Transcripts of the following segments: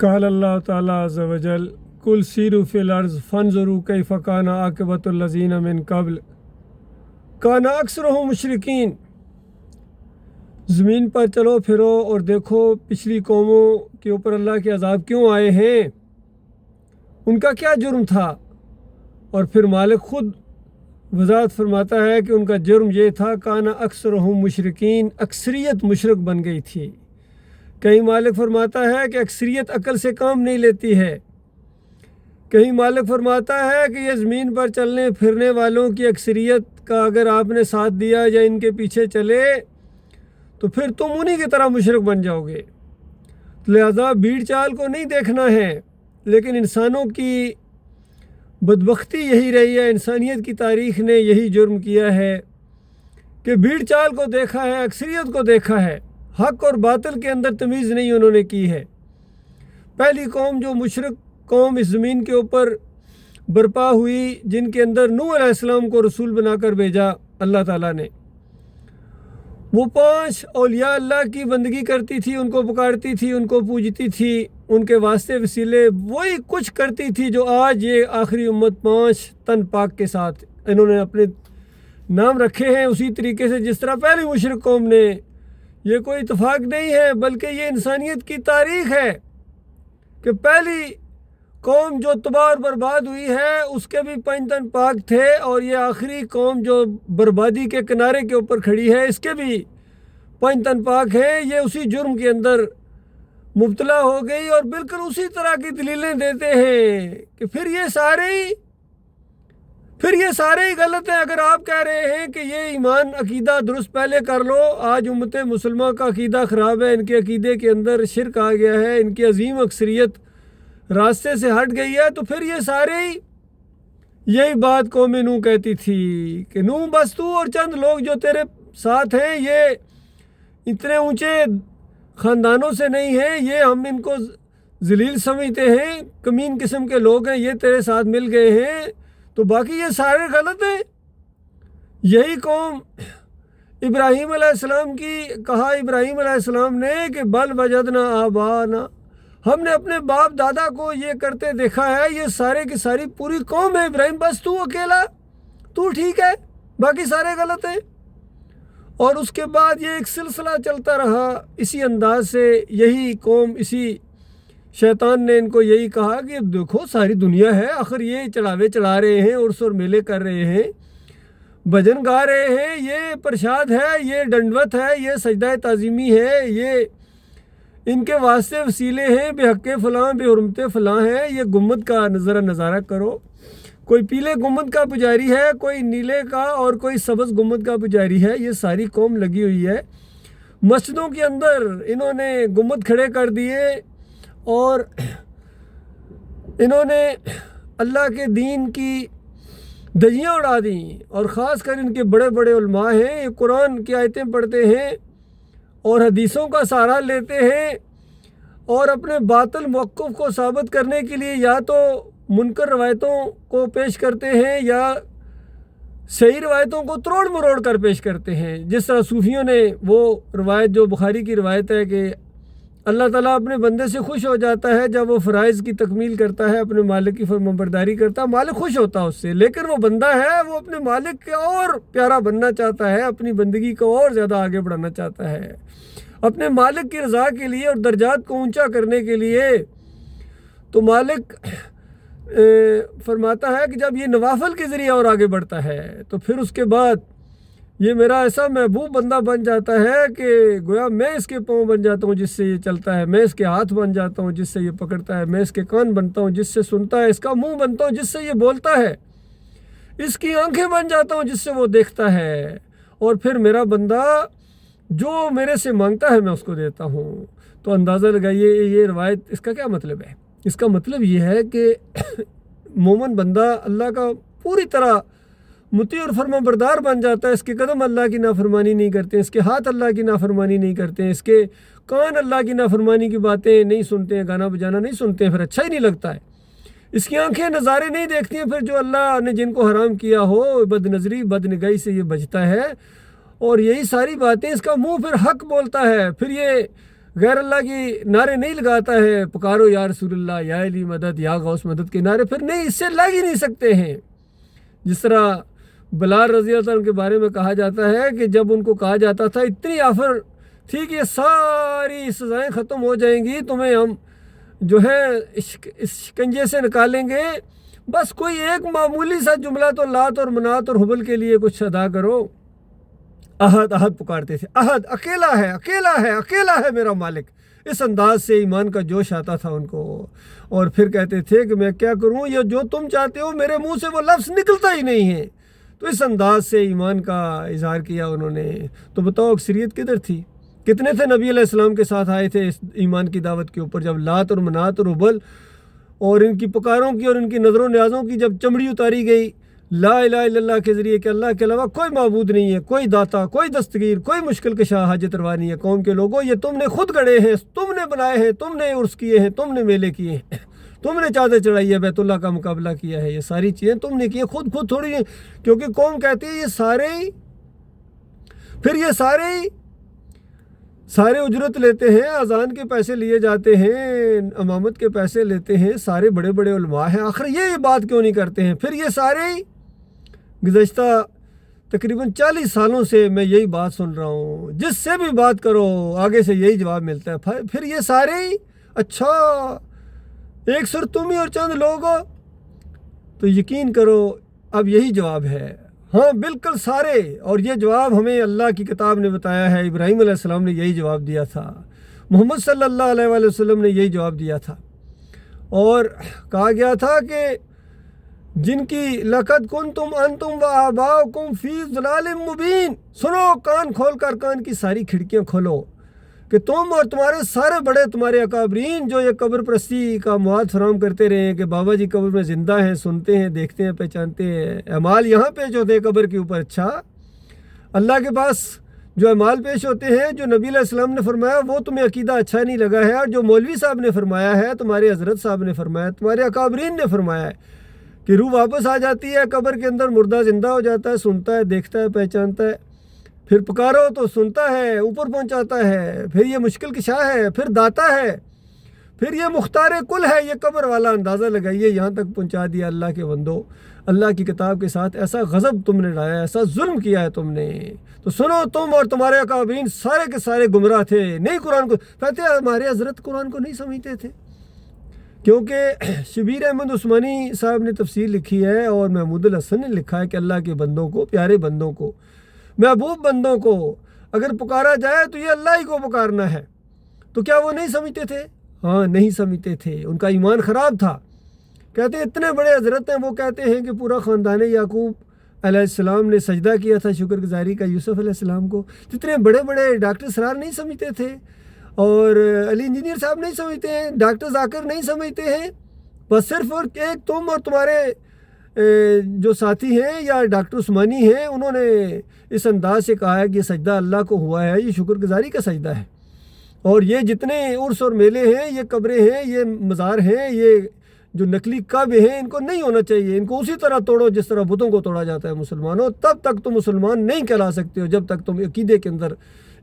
قال اللہ تعالیٰ عز و جل کل سیروا فی الارض فانظروا کیف کان عاقبۃ الذین من قبل کان اکثرهم مشرکین۔ زمین پر چلو پھرو اور دیکھو پچھلی قوموں کے اوپر اللہ کے عذاب کیوں آئے ہیں، ان کا کیا جرم تھا۔ اور پھر مالک خود وضاحت فرماتا ہے کہ ان کا جرم یہ تھا کان اکثرهم مشرکین، اکثریت مشرک بن گئی تھی۔ کہیں مالک فرماتا ہے کہ اکثریت عقل سے کام نہیں لیتی ہے، کہیں مالک فرماتا ہے کہ یہ زمین پر چلنے پھرنے والوں کی اکثریت کا اگر آپ نے ساتھ دیا یا ان کے پیچھے چلے تو پھر تم انہی کی طرح مشرک بن جاؤ گے۔ لہذا بھیڑ چال کو نہیں دیکھنا ہے، لیکن انسانوں کی بدبختی یہی رہی ہے، انسانیت کی تاریخ نے یہی جرم کیا ہے کہ بھیڑ چال کو دیکھا ہے، اکثریت کو دیکھا ہے، حق اور باطل کے اندر تمیز نہیں انہوں نے کی ہے۔ پہلی قوم جو مشرک قوم اس زمین کے اوپر برپا ہوئی، جن کے اندر نوح علیہ السلام کو رسول بنا کر بھیجا اللہ تعالیٰ نے، وہ 5 اولیاء اللہ کی بندگی کرتی تھی، ان کو پکارتی تھی، ان کو پوجتی تھی، ان کے واسطے وسیلے وہی کچھ کرتی تھی جو آج یہ آخری امت 5 تن پاک کے ساتھ انہوں نے اپنے نام رکھے ہیں، اسی طریقے سے جس طرح پہلی مشرک قوم نے۔ یہ کوئی اتفاق نہیں ہے بلکہ یہ انسانیت کی تاریخ ہے کہ پہلی قوم جو تباہ اور برباد ہوئی ہے اس کے بھی 5 تن پاک تھے، اور یہ آخری قوم جو بربادی کے کنارے کے اوپر کھڑی ہے اس کے بھی 5 تن پاک ہیں۔ یہ اسی جرم کے اندر مبتلا ہو گئی اور بالکل اسی طرح کی دلیلیں دیتے ہیں کہ پھر یہ سارے ہی غلط ہیں۔ اگر آپ کہہ رہے ہیں کہ یہ ایمان عقیدہ درست پہلے کر لو، آج امت مسلمہ کا عقیدہ خراب ہے، ان کے عقیدے کے اندر شرک آ گیا ہے، ان کی عظیم اکثریت راستے سے ہٹ گئی ہے، تو پھر یہ سارے ہی یہی بات قوم نوح کہتی تھی کہ نوح بس تو اور چند لوگ جو تیرے ساتھ ہیں یہ اتنے اونچے خاندانوں سے نہیں ہیں، یہ ہم ان کو ذلیل سمجھتے ہیں، کمین قسم کے لوگ ہیں، یہ تیرے ساتھ مل گئے ہیں، تو باقی یہ سارے غلط ہیں۔ یہی قوم ابراہیم علیہ السلام کی کہا ابراہیم علیہ السلام نے کہ بل وجدنا آبانا، ہم نے اپنے باپ دادا کو یہ کرتے دیکھا ہے، یہ سارے کی ساری پوری قوم ہے ابراہیم، بس تو اکیلا تو ٹھیک ہے، باقی سارے غلط ہیں۔ اور اس کے بعد یہ ایک سلسلہ چلتا رہا اسی انداز سے، یہی قوم اسی شیطان نے ان کو یہی کہا کہ دیکھو ساری دنیا ہے، آخر یہ چڑھاوے چڑھا رہے ہیں، عرس اور میلے کر رہے ہیں، بھجن گا رہے ہیں، یہ پرشاد ہے، یہ ڈنڈوت ہے، یہ سجدہ تعظیمی ہے، یہ ان کے واسطے وسیلے ہیں، بے حق فلاں بے حرمت فلاں ہیں۔ یہ گنبد کا نظارہ کرو، کوئی پیلے گنبد کا پجاری ہے، کوئی نیلے کا، اور کوئی سبز گنبد کا پجاری ہے، یہ ساری قوم لگی ہوئی ہے۔ مسجدوں کے اندر انہوں نے گنبد کھڑے کر دیے اور انہوں نے اللہ کے دین کی دھجیاں اڑا دیں، اور خاص کر ان کے بڑے بڑے علماء ہیں، یہ قرآن کی آیتیں پڑھتے ہیں اور حدیثوں کا سہارا لیتے ہیں، اور اپنے باطل موقف کو ثابت کرنے کے لیے یا تو منکر روایتوں کو پیش کرتے ہیں یا صحیح روایتوں کو تروڑ مروڑ کر پیش کرتے ہیں۔ جس طرح صوفیوں نے وہ روایت جو بخاری کی روایت ہے کہ اللہ تعالیٰ اپنے بندے سے خوش ہو جاتا ہے جب وہ فرائض کی تکمیل کرتا ہے، اپنے مالک کی فرمانبرداری کرتا ہے، مالک خوش ہوتا ہے اس سے، لیکن وہ بندہ ہے وہ اپنے مالک کے اور پیارا بننا چاہتا ہے، اپنی بندگی کو اور زیادہ آگے بڑھانا چاہتا ہے، اپنے مالک کی رضا کے لیے اور درجات کو اونچا کرنے کے لیے۔ تو مالک فرماتا ہے کہ جب یہ نوافل کے ذریعے اور آگے بڑھتا ہے تو پھر اس کے بعد یہ میرا ایسا محبوب بندہ بن جاتا ہے کہ گویا میں اس کے پاؤں بن جاتا ہوں جس سے یہ چلتا ہے، میں اس کے ہاتھ بن جاتا ہوں جس سے یہ پکڑتا ہے، میں اس کے کان بنتا ہوں جس سے سنتا ہے، اس کا منہ بنتا ہوں جس سے یہ بولتا ہے، اس کی آنکھیں بن جاتا ہوں جس سے وہ دیکھتا ہے، اور پھر میرا بندہ جو میرے سے مانگتا ہے میں اس کو دیتا ہوں۔ تو اندازہ لگائیے یہ روایت اس کا کیا مطلب ہے۔ اس کا مطلب یہ ہے کہ مومن بندہ اللہ کا پوری طرح مطیع اور فرما بردار بن جاتا ہے، اس کے قدم اللہ کی نافرمانی نہیں کرتے، اس کے ہاتھ اللہ کی نافرمانی نہیں کرتے، اس کے کان اللہ کی نافرمانی کی باتیں نہیں سنتے ہیں، گانا بجانا نہیں سنتے ہیں، پھر اچھا ہی نہیں لگتا ہے، اس کی آنکھیں نظارے نہیں دیکھتی ہیں، پھر جو اللہ نے جن کو حرام کیا ہو بد نظری بد نگاہی سے یہ بچتا ہے، اور یہی ساری باتیں، اس کا منہ پھر حق بولتا ہے، پھر یہ غیر اللہ کی نعرے نہیں لگاتا ہے، پکارو یا رسول اللہ، یا علی مدد، یا غوث مدد کے نعرے، پھر نہیں، اس سے لگ ہی نہیں سکتے ہیں۔ جس طرح بلال رضی اللہ عنہ کے بارے میں کہا جاتا ہے کہ جب ان کو کہا جاتا تھا، اتنی آفر تھی کہ یہ ساری سزائیں ختم ہو جائیں گی، تمہیں ہم جو ہے اس شکنجے سے نکالیں گے، بس کوئی ایک معمولی سا جملہ تو لات اور منات اور حبل کے لیے کچھ ادا کرو۔ احد احد پکارتے تھے، احد، اکیلا ہے، اکیلا ہے، اکیلا ہے میرا مالک۔ اس انداز سے ایمان کا جوش آتا تھا ان کو، اور پھر کہتے تھے کہ میں کیا کروں، یہ جو تم چاہتے ہو میرے منہ سے وہ لفظ نکلتا ہی نہیں ہے۔ تو اس انداز سے ایمان کا اظہار کیا انہوں نے۔ تو بتاؤ اکثریت کدھر تھی؟ کتنے تھے نبی علیہ السلام کے ساتھ آئے تھے اس ایمان کی دعوت کے اوپر، جب لات اور منات اور حبل اور ان کی پکاروں کی اور ان کی نظروں نیازوں کی جب چمڑی اتاری گئی لا الہ الا اللہ کے ذریعے کہ اللہ کے علاوہ کوئی معبود نہیں ہے، کوئی داتا، کوئی دستگیر، کوئی مشکل کشا حاجت روا نہیں ہے۔ قوم کے لوگوں، یہ تم نے خود گڑے ہیں، تم نے بنائے ہیں، تم نے عرس کیے ہیں، تم نے میلے کیے ہیں، تم نے چادر چڑھائی ہے، بیت اللہ کا مقابلہ کیا ہے، یہ ساری چیزیں تم نے کی، خود تھوڑی ہیں۔ کیونکہ قوم کہتی ہے یہ سارے اجرت لیتے ہیں، اذان کے پیسے لیے جاتے ہیں، امامت کے پیسے لیتے ہیں، سارے بڑے بڑے علماء ہیں، آخر یہ بات کیوں نہیں کرتے ہیں؟ پھر یہ سارے گزشتہ تقریباً 40 سالوں سے میں یہی بات سن رہا ہوں، جس سے بھی بات کرو آگے سے یہی جواب ملتا ہے۔ پھر یہ سارے اچھا ایک سر تم ہی اور چند لوگ ہو، تو یقین کرو اب یہی جواب ہے۔ ہاں بالکل سارے، اور یہ جواب ہمیں اللہ کی کتاب نے بتایا ہے، ابراہیم علیہ السلام نے یہی جواب دیا تھا، محمد صلی اللہ علیہ وآلہ وسلم نے یہی جواب دیا تھا، اور کہا گیا تھا کہ جن کی لقد کنتم انتم وآباؤکم فی ضلال مبین، سنو، کان کھول کر، کان کی ساری کھڑکیاں کھولو، کہ تم اور تمہارے سارے بڑے، تمہارے اکابرین جو یہ قبر پرستی کا مواد فراہم کرتے رہے ہیں کہ بابا جی قبر میں زندہ ہیں، سنتے ہیں، دیکھتے ہیں، پہچانتے ہیں، اعمال یہاں پیش ہوتے ہیں قبر کے اوپر، اچھا اللہ کے پاس جو اعمال پیش ہوتے ہیں، جو نبی علیہ السلام نے فرمایا وہ تمہیں عقیدہ اچھا نہیں لگا ہے، اور جو مولوی صاحب نے فرمایا ہے، تمہارے حضرت صاحب نے فرمایا، تمہارے اکابرین نے فرمایا ہے کہ روح واپس آ جاتی ہے قبر کے اندر، مردہ زندہ ہو جاتا ہے، سنتا ہے، دیکھتا ہے، پہچانتا ہے، پھر پکارو تو سنتا ہے، اوپر پہنچاتا ہے، پھر یہ مشکل کشا ہے، پھر داتا ہے، پھر یہ مختار کل ہے، یہ قبر والا اندازہ لگائیے، یہاں تک پہنچا دیا اللہ کے بندو۔ اللہ کی کتاب کے ساتھ ایسا غضب تم نے ڈایا، ایسا ظلم کیا ہے تم نے، تو سنو، تم اور تمہارے اکابرین سارے کے سارے گمراہ تھے، نہیں قرآن کو کہتے ہیں، ہمارے حضرت قرآن کو نہیں سمجھتے تھے، کیونکہ شبیر احمد عثمانی صاحب نے تفسیر لکھی ہے اور محمود الحسن نے لکھا ہے کہ اللہ کے بندوں کو، پیارے بندوں کو، محبوب بندوں کو اگر پکارا جائے تو یہ اللہ ہی کو پکارنا ہے، تو کیا وہ نہیں سمجھتے تھے؟ ہاں نہیں سمجھتے تھے، ان کا ایمان خراب تھا۔ کہتے ہیں اتنے بڑے حضرت ہیں، وہ کہتے ہیں کہ پورا خاندان یعقوب علیہ السلام نے سجدہ کیا تھا شکر گزاری کا یوسف علیہ السلام کو، جتنے بڑے بڑے ڈاکٹر سرار نہیں سمجھتے تھے، اور علی انجینئر صاحب نہیں سمجھتے ہیں، ڈاکٹر ذاکر نہیں سمجھتے ہیں، بس صرف اور ایک تم اور تمہارے جو ساتھی ہیں یا ڈاکٹر عثمانی ہیں، انہوں نے اس انداز سے کہا ہے کہ یہ سجدہ اللہ کو ہوا ہے، یہ شکر گزاری کا سجدہ ہے، اور یہ جتنے عرس اور میلے ہیں، یہ قبریں ہیں، یہ مزار ہیں، یہ جو نقلی کعبے ہیں، ان کو نہیں ہونا چاہیے، ان کو اسی طرح توڑو جس طرح بتوں کو توڑا جاتا ہے مسلمانوں، تب تک تم مسلمان نہیں کہلا سکتے ہو، جب تک تم عقیدے کے اندر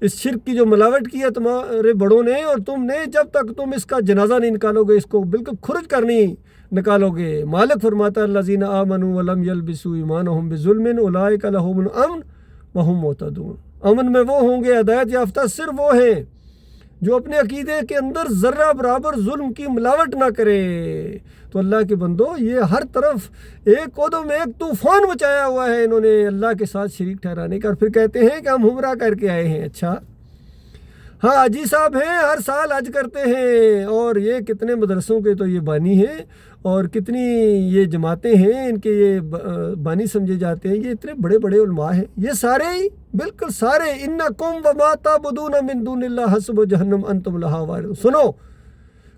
اس شرک کی جو ملاوٹ کی ہے تمہارے بڑوں نے اور تم نے، جب تک تم اس کا جنازہ نہیں نکالو گے، اس کو بالکل کھرج کر نہیں نکالو گے۔ مالک فرماتا ہے الذین آمنوا ولم یلبسوا ایمانہم بظلم اولئک لہم الامن وہم مہتدون، امن میں وہ ہوں گے، ہدایت یافتہ صرف وہ ہیں جو اپنے عقیدے کے اندر ذرہ برابر ظلم کی ملاوٹ نہ کرے۔ تو اللہ کے بندو، یہ ہر طرف ایک قدم میں ایک طوفان مچایا ہوا ہے انہوں نے اللہ کے ساتھ شریک ٹھہرانے کا، اور پھر کہتے ہیں کہ ہم عمرہ کر کے آئے ہیں۔ اچھا ہاں، حاجی صاحب ہیں، ہر سال حج کرتے ہیں، اور یہ کتنے مدرسوں کے تو یہ بانی ہیں، اور کتنی یہ جماعتیں ہیں ان کے یہ بانی سمجھے جاتے ہیں، یہ اتنے بڑے بڑے علماء ہیں، یہ سارے ہی بالکل سارے، انکم وما تعبدون من دون اللہ حسب جہنم انتم لہا واردون، سنو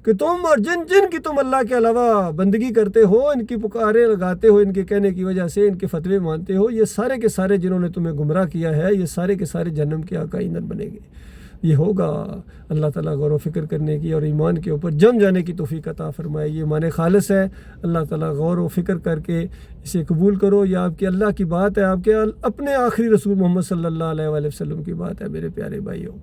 کہ تم اور جن کی تم اللہ کے علاوہ بندگی کرتے ہو، ان کی پکارے لگاتے ہو، ان کے کہنے کی وجہ سے ان کے فتوے مانتے ہو، یہ سارے کے سارے جنہوں نے تمہیں گمراہ کیا ہے، یہ سارے کے سارے جہنم کے آقا ایندھن بنیں گے۔ یہ ہوگا اللہ تعالیٰ غور و فکر کرنے کی اور ایمان کے اوپر جم جانے کی توفیق عطا فرمائے۔ یہ ایمان خالص ہے، اللہ تعالیٰ غور و فکر کر کے اسے قبول کرو، یہ آپ کے اللہ کی بات ہے، آپ کے اپنے آخری رسول محمد صلی اللہ علیہ وآلہ وسلم کی بات ہے میرے پیارے بھائیوں۔